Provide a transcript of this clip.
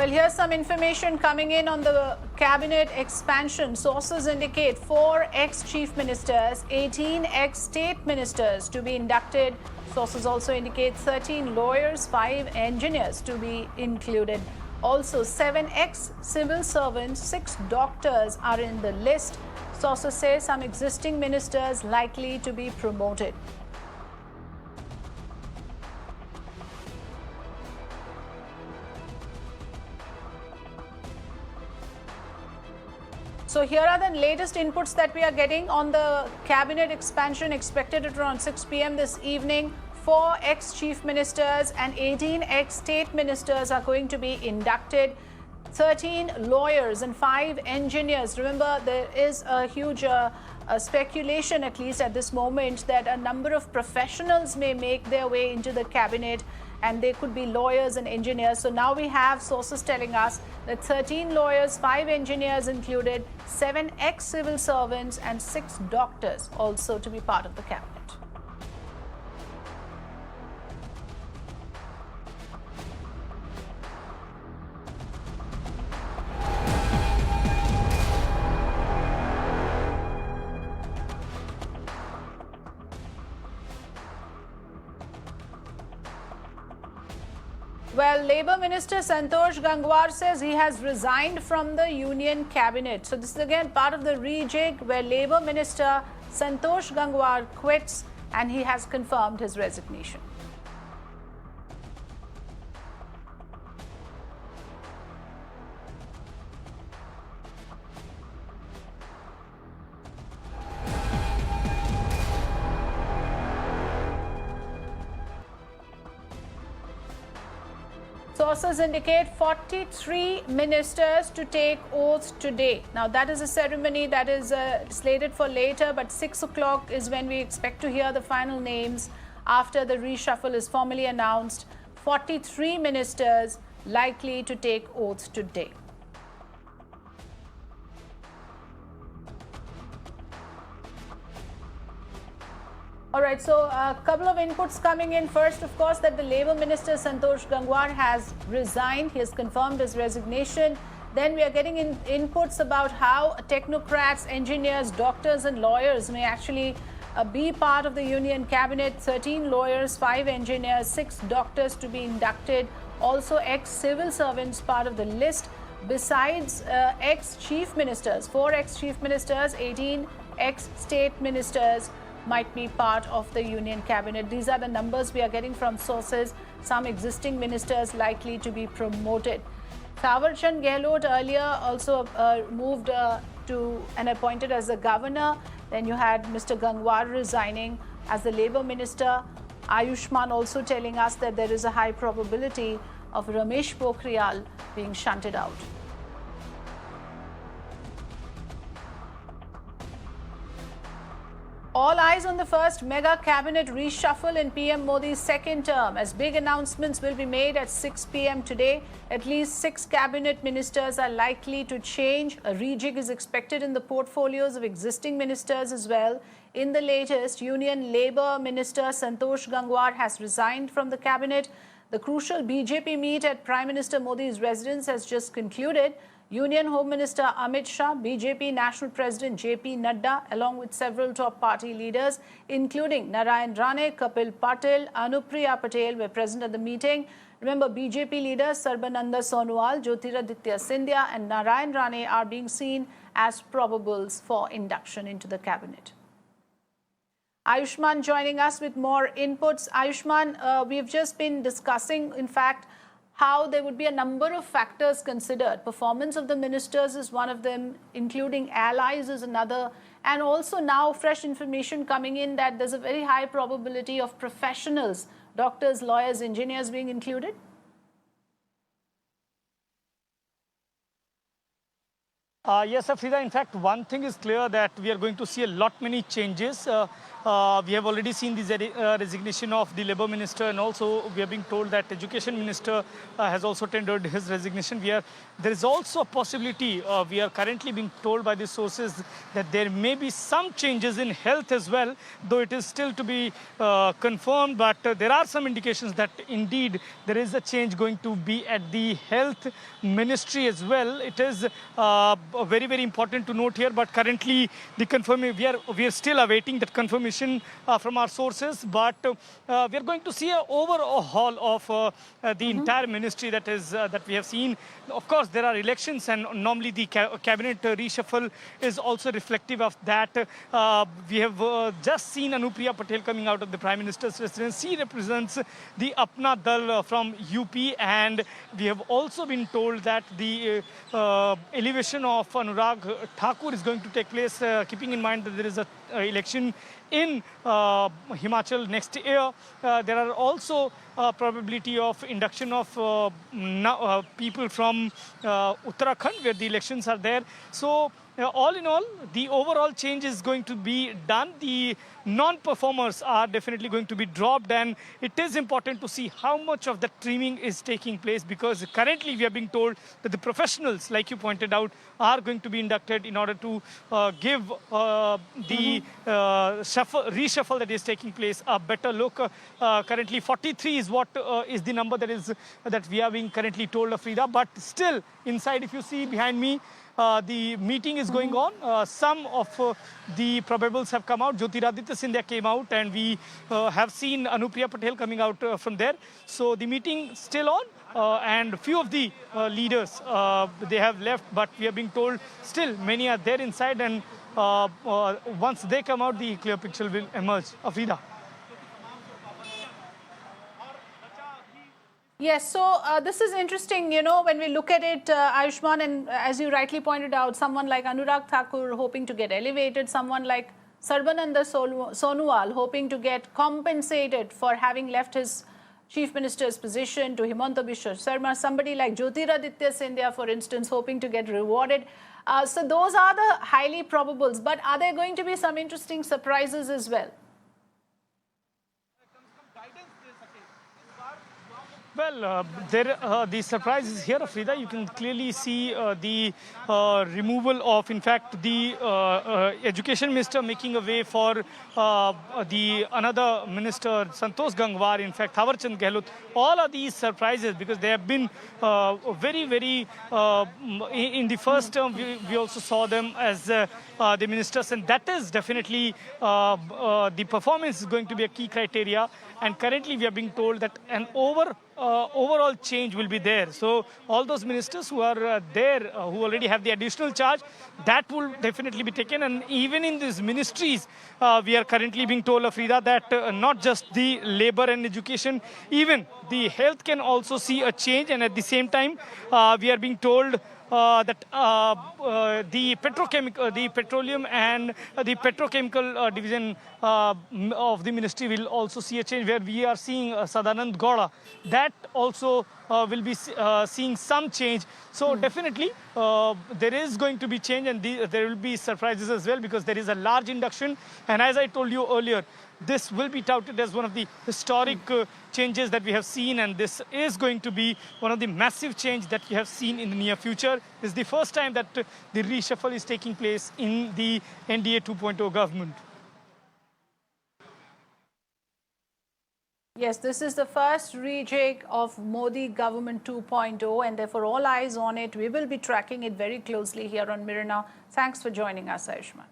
Well, here's some information coming in on the cabinet expansion. Sources indicate 4 ex-chief ministers, 18 ex-state ministers to be inducted. Sources also indicate 13 lawyers, 5 engineers to be included. Also, 7 ex-civil servants, 6 doctors are in the list. Sources say some existing ministers likely to be promoted. So here are the latest inputs that we are getting on the cabinet expansion expected at around 6 p.m. this evening. 4 ex-chief ministers and 18 ex-state ministers are going to be inducted. 13 lawyers and 5 engineers. Remember, there is a huge speculation, at least at this moment, that a number of professionals may make their way into the cabinet, and they could be lawyers and engineers. So now we have sources telling us that 13 lawyers, 5 engineers included, 7 ex-civil servants and 6 doctors also to be part of the cabinet. Well, Labour Minister Santosh Gangwar says he has resigned from the Union Cabinet. So this is again part of the rejig where Labour Minister Santosh Gangwar quits and he has confirmed his resignation. Sources indicate 43 ministers to take oaths today. Now, that is a ceremony that is slated for later, but 6 o'clock is when we expect to hear the final names after the reshuffle is formally announced. 43 ministers likely to take oaths today. All right, so a couple of inputs coming in. First, of course, that the Labour Minister Santosh Gangwar has resigned. He has confirmed his resignation. Then we are getting inputs about how technocrats, engineers, doctors and lawyers may actually be part of the Union Cabinet. 13 lawyers, 5 engineers, 6 doctors to be inducted. Also ex-civil servants part of the list. Besides ex-chief ministers, 4 ex-chief ministers, 18 ex-state ministers might be part of the Union Cabinet. These are the numbers we are getting from sources. Some existing ministers likely to be promoted. Thawar Chand Gehlot earlier also moved to and appointed as the governor. Then you had Mr. Gangwar resigning as the Labour Minister. Ayushman also telling us that there is a high probability of Ramesh Pokhriyal being shunted out. All eyes on the first mega cabinet reshuffle in PM Modi's second term, as big announcements will be made at 6 p.m. today. At least 6 cabinet ministers are likely to change. A rejig is expected in the portfolios of existing ministers as well. In the latest, Union Labour Minister Santosh Gangwar has resigned from the cabinet. The crucial BJP meet at Prime Minister Modi's residence has just concluded. Union Home Minister Amit Shah, BJP National President JP Nadda, along with several top party leaders, including Narayan Rane, Kapil Patil, Anupriya Patel, were present at the meeting. Remember, BJP leaders Sarbananda Sonowal, Jyotiraditya Scindia and Narayan Rane are being seen as probables for induction into the cabinet. Ayushman joining us with more inputs. Ayushman, we've just been discussing, in fact, how there would be a number of factors considered. Performance of the ministers is one of them, including allies is another. And also now fresh information coming in that there's a very high probability of professionals, doctors, lawyers, engineers being included. Yes, Afrida, in fact, one thing is clear that we are going to see a lot many changes We have already seen the resignation of the Labour Minister, and also we are being told that Education Minister has also tendered his resignation. There is also a possibility, we are currently being told by the sources, that there may be some changes in health as well, though it is still to be confirmed, but there are some indications that indeed there is a change going to be at the health ministry as well. It is very, very important to note here, but currently the confirmation, we are still awaiting that confirmation from our sources, but we are going to see an overhaul of the entire ministry that we have seen. Of course, there are elections, and normally the cabinet reshuffle is also reflective of that. We have just seen Anupriya Patel coming out of the Prime Minister's residence. She represents the Apna Dal from UP, and we have also been told that the elevation of Anurag Thakur is going to take place, keeping in mind that there is an election in Himachal next year. There are also probability of induction of people from Uttarakhand, where the elections are there. So all in all, the overall change is going to be done. The non-performers are definitely going to be dropped, and it is important to see how much of the trimming is taking place, because currently we are being told that the professionals, like you pointed out, are going to be inducted in order to give the reshuffle that is taking place a better look. Currently 43 is what is the number that we are being currently told, Afrida, but still inside, if you see behind me, the meeting is going on. Some of the probables have come out. Jyotiraditya Scindia came out, and we have seen Anupriya Patel coming out from there. So the meeting still on, and few of the leaders, they have left, but we are being told still many are there inside, and once they come out, the clear picture will emerge. Afrida. Yes, so this is interesting, you know, when we look at it, Ayushman, and as you rightly pointed out, someone like Anurag Thakur hoping to get elevated, someone like Sarbananda Sonowal hoping to get compensated for having left his chief minister's position to Himanta Biswa Sarma, somebody like Jyotiraditya Scindia, for instance, hoping to get rewarded. So those are the highly probables, but are there going to be some interesting surprises as well? Well, the surprise is here, Afrida. You can clearly see the removal of, in fact, the education minister making a way for the another minister, Santosh Gangwar, in fact, Thawarchand Gehlot. All of these surprises, because they have been very, very, in the first term, we also saw them as the ministers, and that is definitely the performance is going to be a key criteria. And currently we are being told that an overall change will be there. So all those ministers who are there, who already have the additional charge, that will definitely be taken. And even in these ministries, we are currently being told, Afrida, that not just the labor and education, even the health can also see a change. And at the same time, we are being told that the petroleum and the petrochemical division of the ministry will also see a change, where we are seeing Sadanand Gowda. That also will be seeing some change. So definitely there is going to be change, and there will be surprises as well, because there is a large induction. And as I told you earlier, this will be touted as one of the historic changes that we have seen, and this is going to be one of the massive change that we have seen in the near future. This is the first time that the reshuffle is taking place in the NDA 2.0 government. Yes, this is the first rejig of Modi government 2.0, and therefore all eyes on it. We will be tracking it very closely here on Mirror Now. Thanks for joining us, Ayushman.